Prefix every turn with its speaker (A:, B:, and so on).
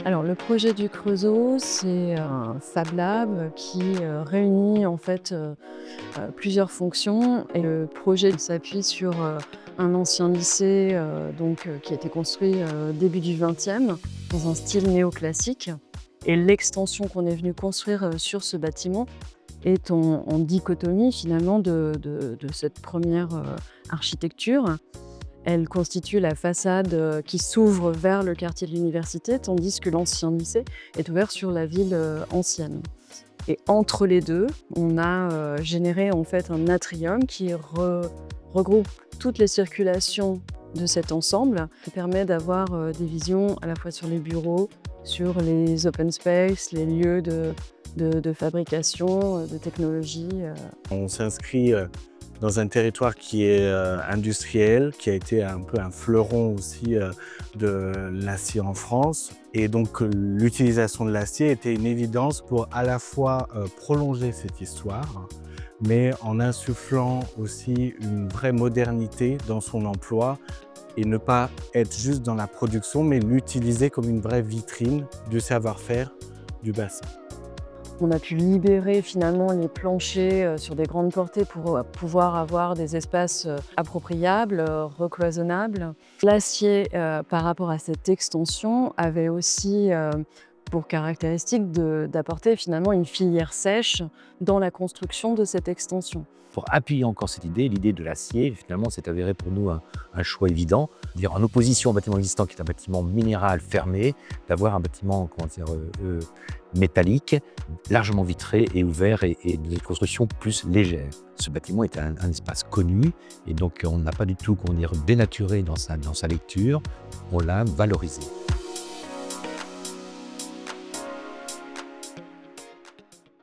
A: Alors, le projet du Creusot, c'est un Fab Lab qui réunit en fait plusieurs fonctions. Et le projet s'appuie sur un ancien lycée qui a été construit début du XXe dans un style néoclassique. Et l'extension qu'on est venu construire sur ce bâtiment est en dichotomie finalement de cette première architecture. Elle constitue la façade qui s'ouvre vers le quartier de l'université, tandis que l'ancien lycée est ouvert sur la ville ancienne. Et entre les deux, on a généré en fait un atrium qui regroupe toutes les circulations de cet ensemble, qui permet d'avoir des visions à la fois sur les bureaux, sur les open space, les lieux de fabrication, de technologie.
B: On s'inscrit dans un territoire qui est industriel, qui a été un peu un fleuron aussi de l'acier en France. Et donc l'utilisation de l'acier était une évidence pour à la fois prolonger cette histoire, mais en insufflant aussi une vraie modernité dans son emploi et ne pas être juste dans la production, mais l'utiliser comme une vraie vitrine du savoir-faire du bassin.
A: On a pu libérer finalement les planchers sur des grandes portées pour pouvoir avoir des espaces appropriables, recloisonnables. L'acier, par rapport à cette extension, avait aussi pour caractéristique d'apporter finalement une filière sèche dans la construction de cette extension.
C: Pour appuyer encore cette idée, l'idée de l'acier, finalement, s'est avéré pour nous un choix évident. Dire en opposition au bâtiment existant, qui est un bâtiment minéral fermé, d'avoir un bâtiment métallique, largement vitré et ouvert et de construction plus légère. Ce bâtiment est un espace connu et donc on n'a pas du tout dénaturé dans sa lecture, on l'a valorisé.